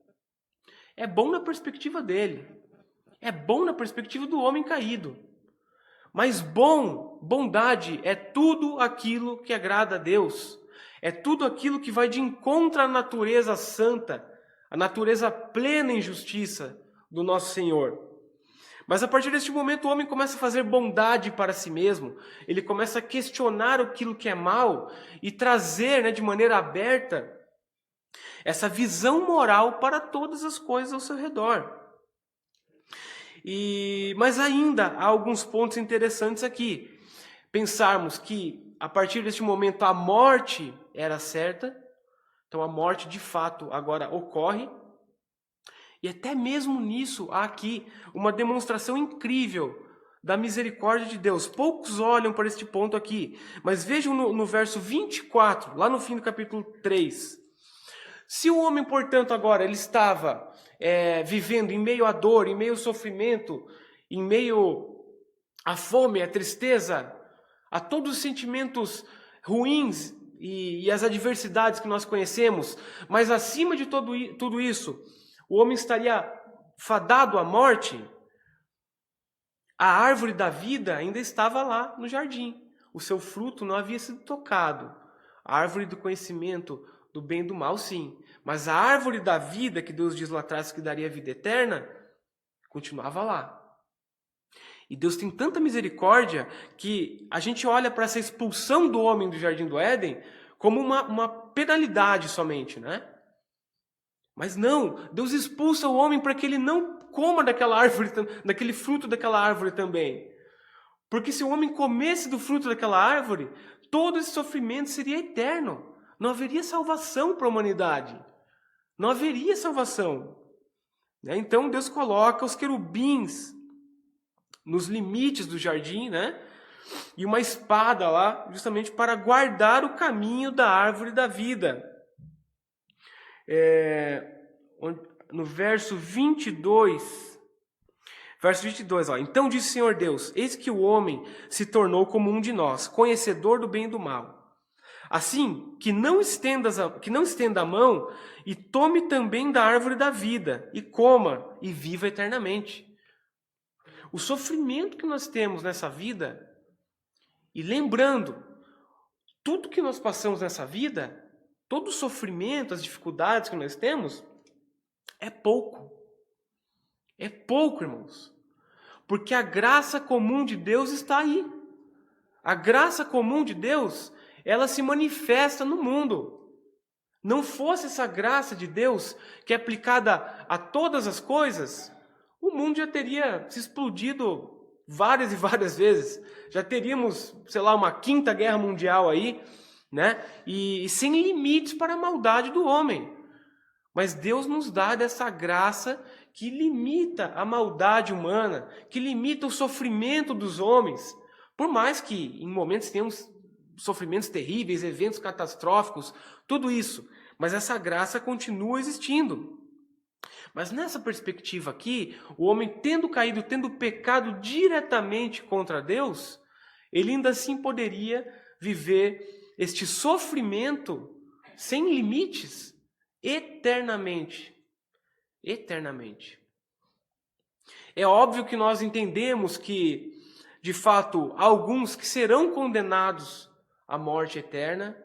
na perspectiva dele. É bom na perspectiva do homem caído. Mas bondade é tudo aquilo que agrada a Deus. É tudo aquilo que vai de encontro à natureza santa, à natureza plena em justiça do nosso Senhor. Mas a partir deste momento o homem começa a fazer bondade para si mesmo. Ele começa a questionar aquilo que é mal e trazer, de maneira aberta essa visão moral para todas as coisas ao seu redor. Mas ainda há alguns pontos interessantes aqui. Pensarmos que a partir deste momento a morte era certa, então a morte de fato agora ocorre, e até mesmo nisso há aqui uma demonstração incrível da misericórdia de Deus. Poucos olham para este ponto aqui, mas vejam no verso 24, lá no fim do capítulo 3. Se o homem, portanto, agora ele estava vivendo em meio à dor, em meio ao sofrimento, em meio à fome, à tristeza, a todos os sentimentos ruins e as adversidades que nós conhecemos, mas acima de tudo isso, o homem estaria fadado à morte. A árvore da vida ainda estava lá no jardim. O seu fruto não havia sido tocado. A árvore do conhecimento do bem e do mal, sim. Mas a árvore da vida, que Deus diz lá atrás que daria vida eterna, continuava lá. E Deus tem tanta misericórdia que a gente olha para essa expulsão do homem do Jardim do Éden como uma penalidade somente, né? Mas não, Deus expulsa o homem para que ele não coma daquela árvore, daquele fruto daquela árvore também. Porque se o homem comesse do fruto daquela árvore, todo esse sofrimento seria eterno. Não haveria salvação para a humanidade. Não haveria salvação. Então Deus coloca os querubins nos limites do jardim, né? E uma espada lá, justamente para guardar o caminho da árvore da vida. No verso 22, então disse o Senhor Deus: eis que o homem se tornou como um de nós, conhecedor do bem e do mal. Assim, que não estenda a mão e tome também da árvore da vida, e coma, e viva eternamente. O sofrimento que nós temos nessa vida, e lembrando, tudo que nós passamos nessa vida, todo o sofrimento, as dificuldades que nós temos, é pouco. É pouco, irmãos. Porque a graça comum de Deus está aí. A graça comum de Deus, ela se manifesta no mundo. Não fosse essa graça de Deus, que é aplicada a todas as coisas, o mundo já teria se explodido várias e várias vezes. Já teríamos, uma 5ª guerra mundial aí, né? E sem limites para a maldade do homem. Mas Deus nos dá dessa graça que limita a maldade humana, que limita o sofrimento dos homens. Por mais que em momentos tenhamos sofrimentos terríveis, eventos catastróficos, tudo isso. Mas essa graça continua existindo. Mas nessa perspectiva aqui, o homem tendo caído, tendo pecado diretamente contra Deus, ele ainda assim poderia viver este sofrimento sem limites eternamente. Eternamente. É óbvio que nós entendemos que, de fato, há alguns que serão condenados à morte eterna,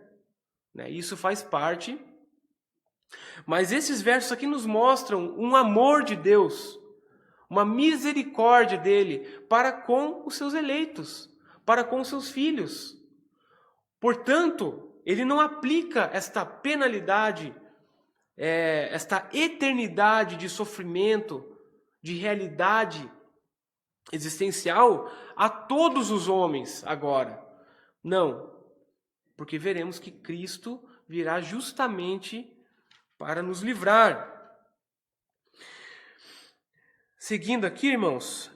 né? Isso faz parte. Mas esses versos aqui nos mostram um amor de Deus, uma misericórdia dele para com os seus eleitos, para com os seus filhos. Portanto, ele não aplica esta penalidade, esta eternidade de sofrimento, de realidade existencial a todos os homens agora. Não, porque veremos que Cristo virá justamente para nos livrar. Seguindo aqui, irmãos,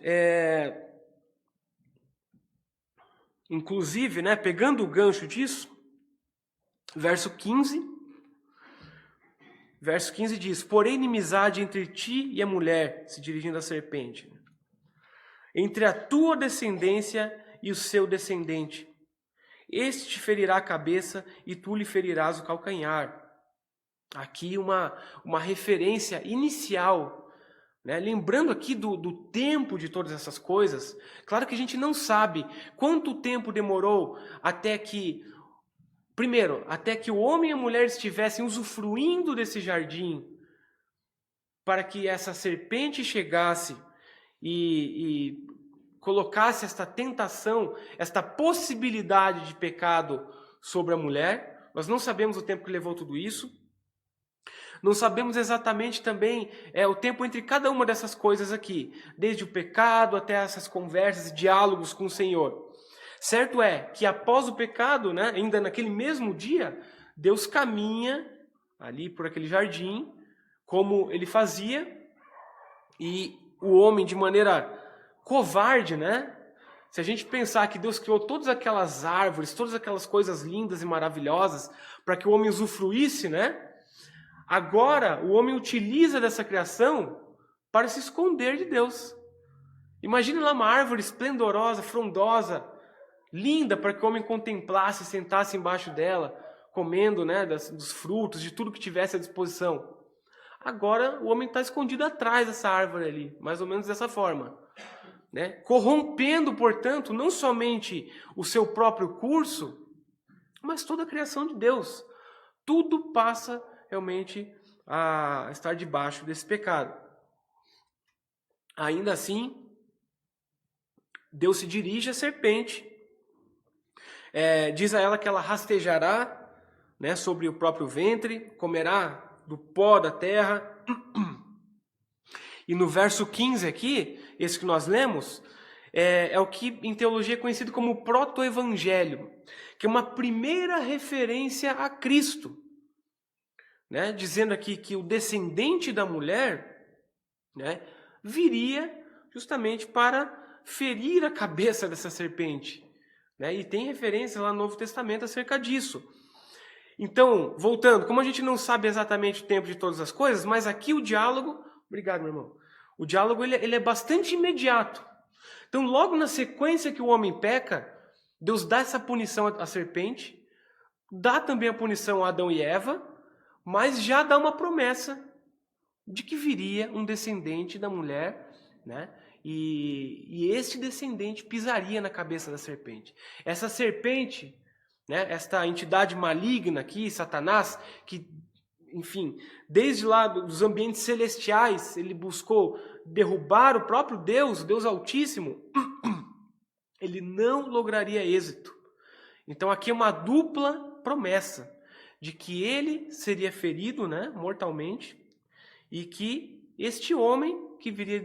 inclusive, né, pegando o gancho disso, verso 15 diz: porém, inimizade entre ti e a mulher, se dirigindo à serpente, entre a tua descendência e o seu descendente. Este te ferirá a cabeça e tu lhe ferirás o calcanhar. Aqui uma referência inicial, né? Lembrando aqui do tempo de todas essas coisas. Claro que a gente não sabe quanto tempo demorou até que o homem e a mulher estivessem usufruindo desse jardim, para que essa serpente chegasse e colocasse esta tentação, esta possibilidade de pecado sobre a mulher. Nós não sabemos o tempo que levou tudo isso. Não sabemos exatamente também o tempo entre cada uma dessas coisas aqui, desde o pecado até essas conversas e diálogos com o Senhor. Certo é que após o pecado, né, ainda naquele mesmo dia, Deus caminha ali por aquele jardim, como ele fazia, e o homem de maneira covarde, né? Se a gente pensar que Deus criou todas aquelas árvores, todas aquelas coisas lindas e maravilhosas para que o homem usufruísse, né? Agora, o homem utiliza dessa criação para se esconder de Deus. Imagine lá uma árvore esplendorosa, frondosa, linda, para que o homem contemplasse, sentasse embaixo dela, comendo, né, dos frutos, de tudo que tivesse à disposição. Agora, o homem está escondido atrás dessa árvore ali, mais ou menos dessa forma, né? Corrompendo, portanto, não somente o seu próprio curso, mas toda a criação de Deus. Tudo passa realmente a estar debaixo desse pecado. Ainda assim, Deus se dirige à serpente, diz a ela que ela rastejará, né, sobre o próprio ventre, comerá do pó da terra. E no verso 15 aqui, esse que nós lemos, é o que em teologia é conhecido como proto-evangelho, que é uma primeira referência a Cristo. Né, dizendo aqui que o descendente da mulher, né, viria justamente para ferir a cabeça dessa serpente. Né, e tem referência lá no Novo Testamento acerca disso. Então, voltando, como a gente não sabe exatamente o tempo de todas as coisas, mas aqui o diálogo... Obrigado, meu irmão. O diálogo ele é bastante imediato. Então, logo na sequência que o homem peca, Deus dá essa punição à serpente, dá também a punição a Adão e Eva, mas já dá uma promessa de que viria um descendente da mulher, né? E esse descendente pisaria na cabeça da serpente. Essa serpente, né? Esta entidade maligna aqui, Satanás, que, enfim, desde lá dos ambientes celestiais, ele buscou derrubar o próprio Deus, o Deus Altíssimo, ele não lograria êxito. Então aqui é uma dupla promessa de que ele seria ferido, né, mortalmente, e que este homem que viria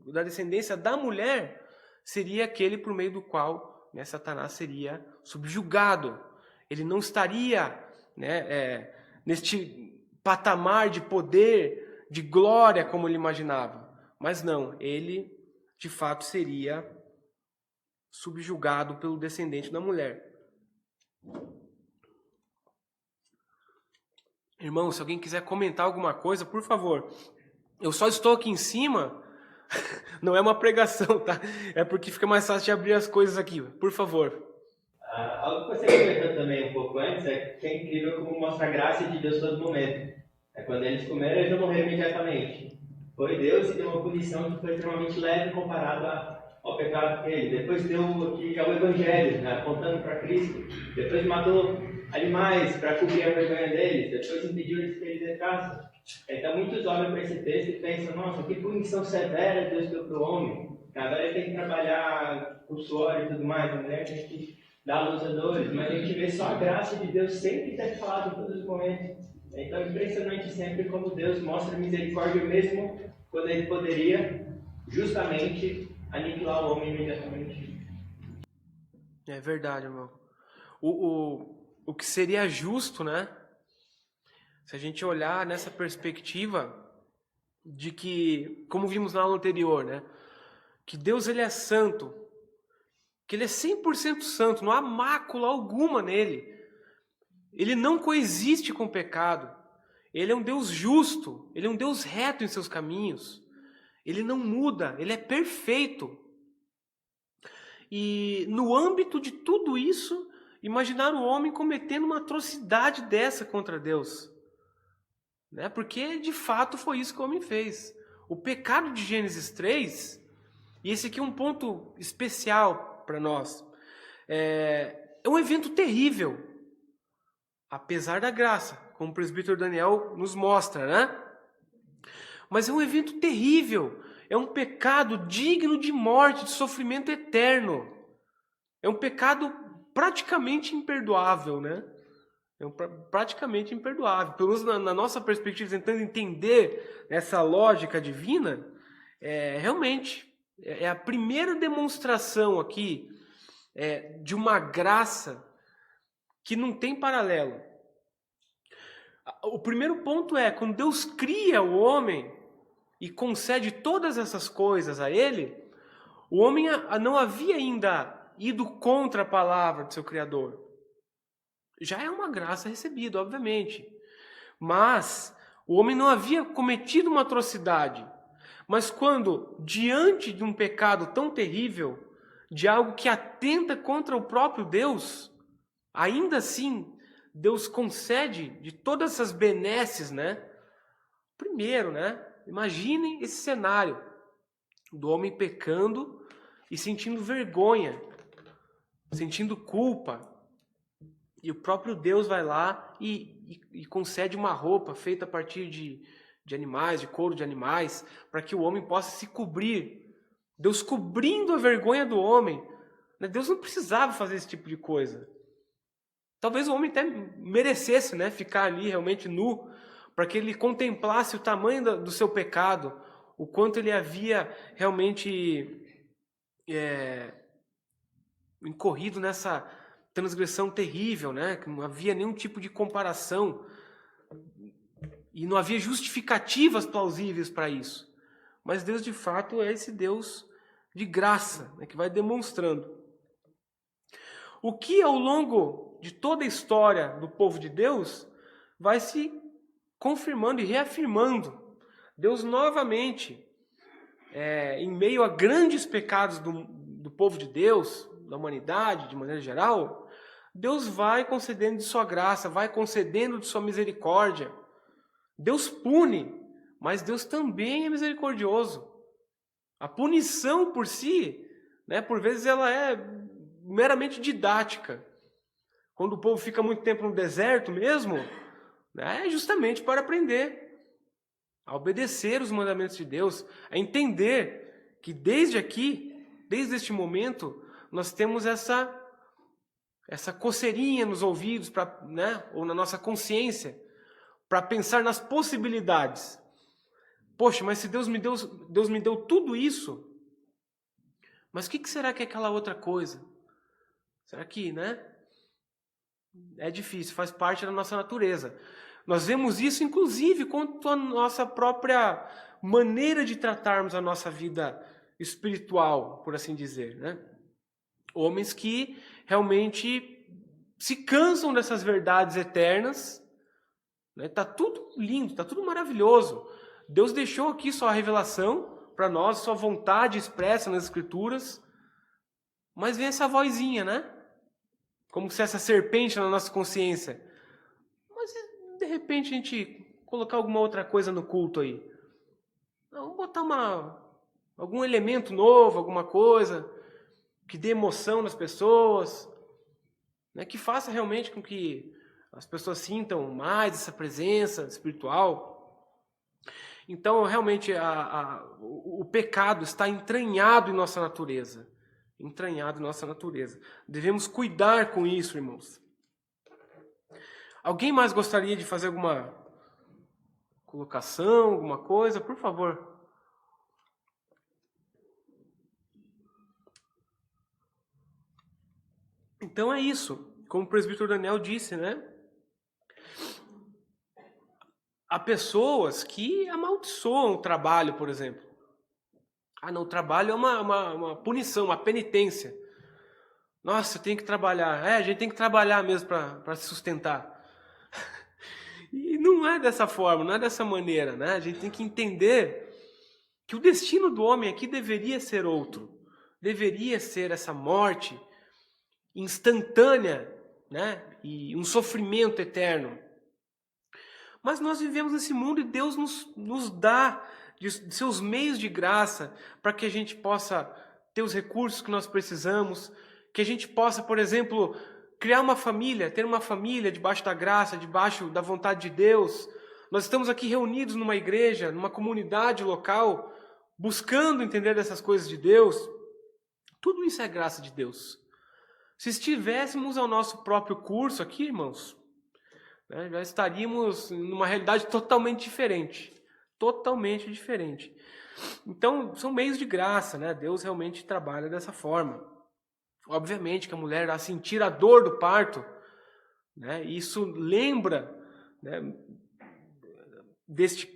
da descendência da mulher seria aquele por meio do qual, né, Satanás seria subjugado. Ele não estaria, né, neste patamar de poder, de glória como ele imaginava. Mas não, ele de fato seria subjugado pelo descendente da mulher. Irmão, se alguém quiser comentar alguma coisa, por favor. Eu só estou aqui em cima, não é uma pregação, tá? É porque fica mais fácil de abrir as coisas aqui. Por favor. Algo que você comentou também um pouco antes é que é incrível como mostra a graça de Deus todo momento. É quando eles comeram, eles não morreram imediatamente. Foi Deus e deu uma punição que foi extremamente leve comparado ao pecado dele. Depois deu aqui já o Evangelho, né, apontando para Cristo. Depois matou animais para cobrir a vergonha deles. Depois impediu eles que eles entrassem. Então muitos olham para esse texto e pensam, nossa, que punição severa Deus deu para o homem. Agora ele tem que trabalhar com suor e tudo mais, a mulher tem que dar luz a dores. Mas a gente vê só a graça de Deus sempre ter falado em todos os momentos. Então é impressionante sempre como Deus mostra misericórdia mesmo quando ele poderia justamente aniquilar o homem imediatamente. É verdade, irmão. O que seria justo, né? Se a gente olhar nessa perspectiva de que, como vimos na aula anterior, né? Que Deus ele é santo, que ele é 100% santo, não há mácula alguma nele. Ele não coexiste com o pecado. Ele é um Deus justo, ele é um Deus reto em seus caminhos. Ele não muda, ele é perfeito. E no âmbito de tudo isso, imaginar o homem cometendo uma atrocidade dessa contra Deus. Né? Porque de fato foi isso que o homem fez. O pecado de Gênesis 3, e esse aqui é um ponto especial para nós, é um evento terrível, apesar da graça, como o presbítero Daniel nos mostra, né? Mas é um evento terrível, é um pecado digno de morte, de sofrimento eterno. É um pecado praticamente imperdoável, né? Praticamente imperdoável. Pelo menos na nossa perspectiva, tentando entender essa lógica divina, realmente é a primeira demonstração aqui de uma graça que não tem paralelo. O primeiro ponto é, quando Deus cria o homem e concede todas essas coisas a ele, o homem não havia ainda ido contra a palavra do seu Criador. Já é uma graça recebida, obviamente. Mas o homem não havia cometido uma atrocidade. Mas quando, diante de um pecado tão terrível, de algo que atenta contra o próprio Deus, ainda assim, Deus concede de todas essas benesses, né? Primeiro, né? Imaginem esse cenário do homem pecando e sentindo vergonha, sentindo culpa. E o próprio Deus vai lá e concede uma roupa feita a partir de animais, de couro de animais, para que o homem possa se cobrir. Deus cobrindo a vergonha do homem. Deus não precisava fazer esse tipo de coisa. Talvez o homem até merecesse, né, ficar ali realmente nu, para que ele contemplasse o tamanho do seu pecado, o quanto ele havia realmente incorrido nessa transgressão terrível, né, que não havia nenhum tipo de comparação e não havia justificativas plausíveis para isso. Mas Deus, de fato, é esse Deus de graça, né, que vai demonstrando. O que ao longo de toda a história do povo de Deus vai se confirmando e reafirmando. Deus novamente, em meio a grandes pecados do povo de Deus, da humanidade de maneira geral, Deus vai concedendo de sua graça, vai concedendo de sua misericórdia. Deus pune, mas Deus também é misericordioso. A punição por si, né, por vezes ela é meramente didática. Quando o povo fica muito tempo no deserto mesmo, é justamente para aprender a obedecer os mandamentos de Deus, a entender que desde aqui, desde este momento, nós temos essa coceirinha nos ouvidos, né, ou na nossa consciência, para pensar nas possibilidades. Poxa, mas se Deus me deu tudo isso, mas o que será que é aquela outra coisa? Será que, né? É difícil, faz parte da nossa natureza. Nós vemos isso, inclusive, quanto à nossa própria maneira de tratarmos a nossa vida espiritual, por assim dizer, né? Homens que realmente se cansam dessas verdades eternas, né? Tá tudo lindo, tá tudo maravilhoso. Deus deixou aqui sua revelação para nós, sua vontade expressa nas Escrituras, mas vem essa vozinha, né? Como se essa serpente na nossa consciência. Mas de repente a gente colocar alguma outra coisa no culto aí? Vamos botar algum elemento novo, alguma coisa que dê emoção nas pessoas, né? Que faça realmente com que as pessoas sintam mais essa presença espiritual. Então, realmente, o pecado está entranhado em nossa natureza. Entranhado em nossa natureza. Devemos cuidar com isso, irmãos. Alguém mais gostaria de fazer alguma colocação, alguma coisa? Por favor. Então é isso. Como o presbítero Daniel disse, né? Há pessoas que amaldiçoam o trabalho, por exemplo. Não, o trabalho é uma punição, uma penitência. Nossa, eu tenho que trabalhar. A gente tem que trabalhar mesmo para se sustentar. E não é dessa forma, não é dessa maneira, né? A gente tem que entender que o destino do homem aqui deveria ser outro. Deveria ser essa morte instantânea, né? E um sofrimento eterno. Mas nós vivemos nesse mundo e Deus nos dá de seus meios de graça para que a gente possa ter os recursos que nós precisamos, que a gente possa, por exemplo, criar uma família, ter uma família debaixo da graça, debaixo da vontade de Deus. Nós estamos aqui reunidos numa igreja, numa comunidade local, buscando entender dessas coisas de Deus. Tudo isso é graça de Deus. Se estivéssemos ao nosso próprio curso aqui, irmãos, né, já estaríamos numa realidade totalmente diferente. Totalmente diferente. Então, são meios de graça, né? Deus realmente trabalha dessa forma. Obviamente que a mulher irá sentir a dor do parto, né? Isso lembra, né, deste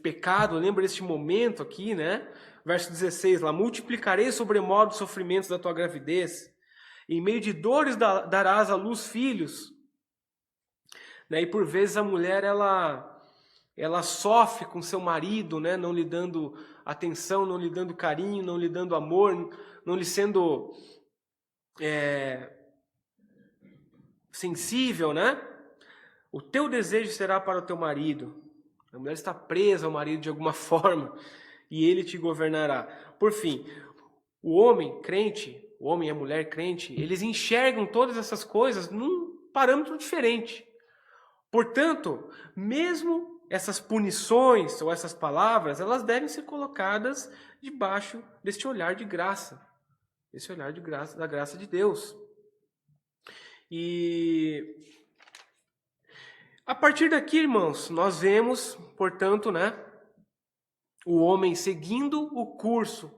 pecado, lembra deste momento aqui, né? Verso 16 lá: multiplicarei sobremodo os sofrimentos da tua gravidez, em meio de dores darás à luz filhos. Né? E por vezes a mulher ela sofre com seu marido, né? Não lhe dando atenção, não lhe dando carinho, não lhe dando amor, não lhe sendo sensível, né? O teu desejo será para o teu marido. A mulher está presa ao marido de alguma forma e ele te governará. Por fim, o homem crente, o homem e a mulher crente, eles enxergam todas essas coisas num parâmetro diferente. Portanto, mesmo essas punições ou essas palavras, elas devem ser colocadas debaixo deste olhar de graça. Esse olhar de graça, da graça de Deus. E a partir daqui, irmãos, nós vemos, portanto, né, o homem seguindo o curso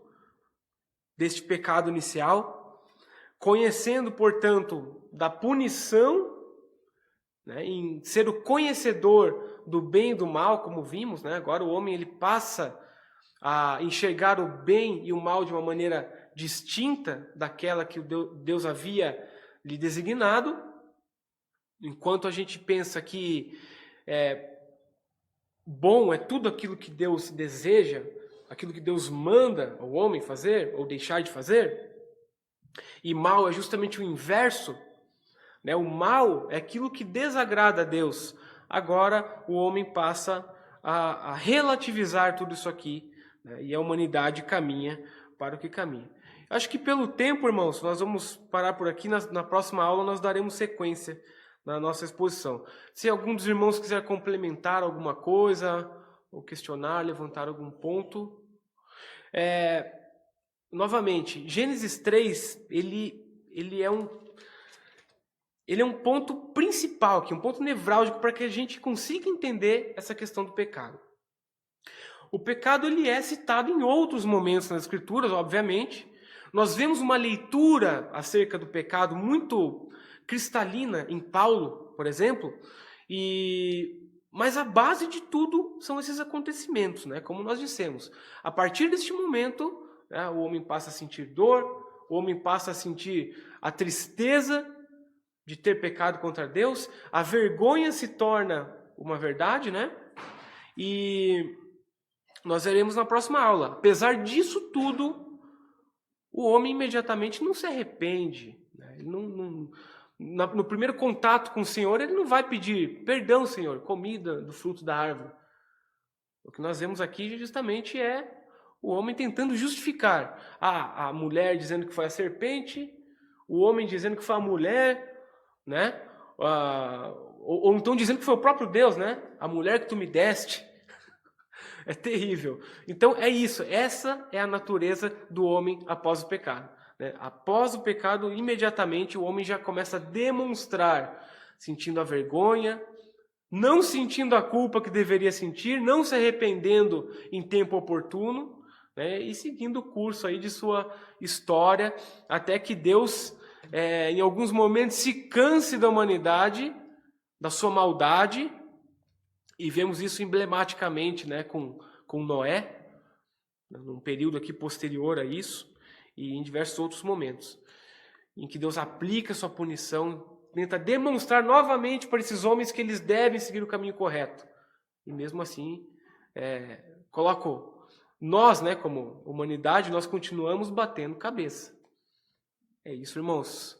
deste pecado inicial, conhecendo, portanto, da punição, né, em ser o conhecedor do bem e do mal, como vimos, né? Agora o homem ele passa a enxergar o bem e o mal de uma maneira distinta daquela que Deus havia lhe designado. Enquanto a gente pensa que bom é tudo aquilo que Deus deseja, aquilo que Deus manda o homem fazer ou deixar de fazer, e mal é justamente o inverso, né? O mal é aquilo que desagrada a Deus. Agora o homem passa a relativizar tudo isso aqui, né? E a humanidade caminha para o que caminha. Acho que pelo tempo, irmãos, nós vamos parar por aqui. Na próxima aula nós daremos sequência na nossa exposição. Se algum dos irmãos quiser complementar alguma coisa, ou questionar, levantar algum ponto. Novamente, Gênesis 3, ele é um ponto principal aqui, um ponto nevrálgico para que a gente consiga entender essa questão do pecado. O pecado ele é citado em outros momentos nas Escrituras, obviamente. Nós vemos uma leitura acerca do pecado muito cristalina em Paulo, por exemplo, mas a base de tudo são esses acontecimentos, né? Como nós dissemos. A partir deste momento, né, o homem passa a sentir dor, o homem passa a sentir a tristeza de ter pecado contra Deus, a vergonha se torna uma verdade, né? E nós veremos na próxima aula. Apesar disso tudo, o homem imediatamente não se arrepende, né? Ele no primeiro contato com o Senhor, ele não vai pedir perdão, Senhor, comida do fruto da árvore. O que nós vemos aqui justamente é o homem tentando justificar. A mulher dizendo que foi a serpente, o homem dizendo que foi a mulher, né? Ou então dizendo que foi o próprio Deus, né? A mulher que tu me deste. É terrível. Então é isso. Essa é a natureza do homem após o pecado. Né? Após o pecado, imediatamente o homem já começa a demonstrar, sentindo a vergonha, não sentindo a culpa que deveria sentir, não se arrependendo em tempo oportuno, né? E seguindo o curso aí de sua história, até que Deus, em alguns momentos, se canse da humanidade, da sua maldade, e vemos isso emblematicamente, né, com Noé, num período aqui posterior a isso, e em diversos outros momentos, em que Deus aplica sua punição, tenta demonstrar novamente para esses homens que eles devem seguir o caminho correto. E mesmo assim, colocou nós, né, como humanidade, nós continuamos batendo cabeça. É isso, irmãos.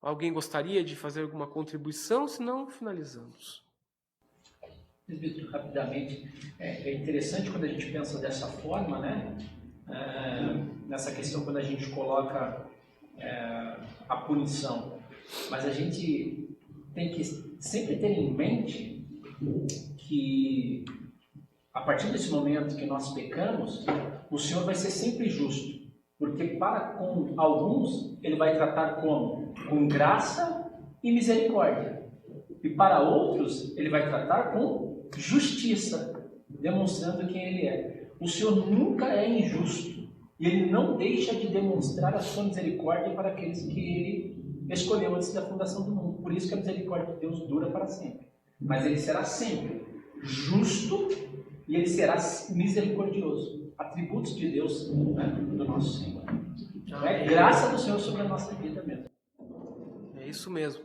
Alguém gostaria de fazer alguma contribuição? Se não, finalizamos. Presbítero, rapidamente, é interessante quando a gente pensa dessa forma, né? Nessa questão quando a gente coloca a punição, mas a gente tem que sempre ter em mente que a partir desse momento que nós pecamos, o Senhor vai ser sempre justo, porque para com alguns ele vai tratar como? Com graça e misericórdia, e para outros ele vai tratar com justiça, demonstrando quem ele é. O Senhor nunca é injusto e ele não deixa de demonstrar a sua misericórdia para aqueles que ele escolheu antes da fundação do mundo. Por isso que a misericórdia de Deus dura para sempre. Mas ele será sempre justo e ele será misericordioso. Atributos de Deus, né, do nosso Senhor. Então é graça do Senhor sobre a nossa vida mesmo. É isso mesmo.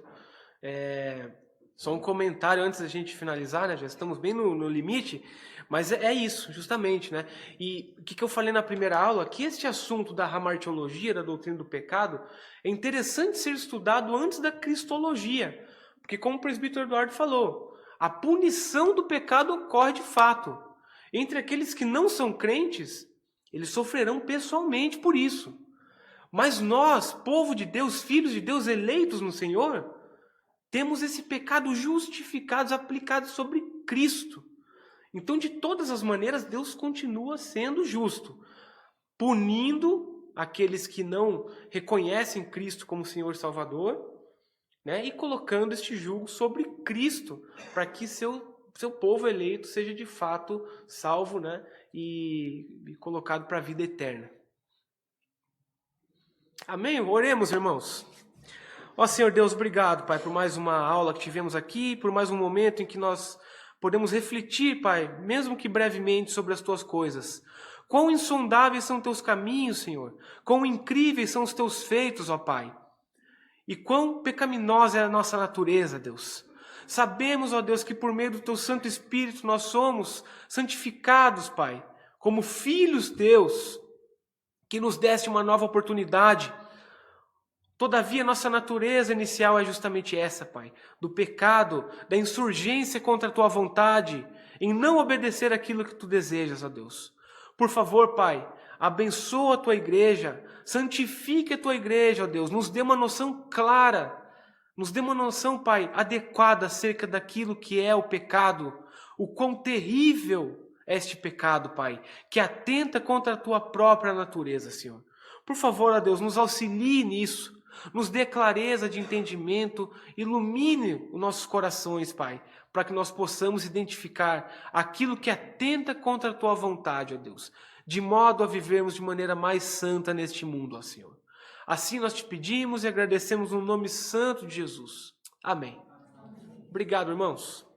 Só um comentário antes da gente finalizar, né? Já estamos bem no limite, mas é isso, justamente, né? E o que eu falei na primeira aula, que este assunto da hamartiologia, da doutrina do pecado, é interessante ser estudado antes da cristologia, porque como o presbítero Eduardo falou, a punição do pecado ocorre de fato. Entre aqueles que não são crentes, eles sofrerão pessoalmente por isso. Mas nós, povo de Deus, filhos de Deus, eleitos no Senhor, temos esse pecado justificado, aplicado sobre Cristo. Então, de todas as maneiras, Deus continua sendo justo, punindo aqueles que não reconhecem Cristo como Senhor e Salvador, né, e colocando este jugo sobre Cristo, para que seu povo eleito seja de fato salvo, né, e colocado para a vida eterna. Amém? Oremos, irmãos. Ó Senhor Deus, obrigado, Pai, por mais uma aula que tivemos aqui, por mais um momento em que nós podemos refletir, Pai, mesmo que brevemente, sobre as Tuas coisas. Quão insondáveis são Teus caminhos, Senhor. Quão incríveis são os Teus feitos, ó Pai. E quão pecaminosa é a nossa natureza, Deus. Sabemos, ó Deus, que por meio do Teu Santo Espírito nós somos santificados, Pai, como filhos Teus, que nos deste uma nova oportunidade. Todavia, nossa natureza inicial é justamente essa, Pai, do pecado, da insurgência contra a Tua vontade, em não obedecer aquilo que Tu desejas, ó Deus. Por favor, Pai, abençoa a Tua igreja, santifique a Tua igreja, ó Deus, nos dê uma noção clara, nos dê uma noção, Pai, adequada acerca daquilo que é o pecado, o quão terrível é este pecado, Pai, que atenta contra a Tua própria natureza, Senhor. Por favor, ó Deus, nos auxilie nisso. Nos dê clareza de entendimento, ilumine os nossos corações, Pai, para que nós possamos identificar aquilo que atenta contra a Tua vontade, ó Deus, de modo a vivermos de maneira mais santa neste mundo, ó Senhor. Assim nós te pedimos e agradecemos no nome santo de Jesus. Amém. Obrigado, irmãos.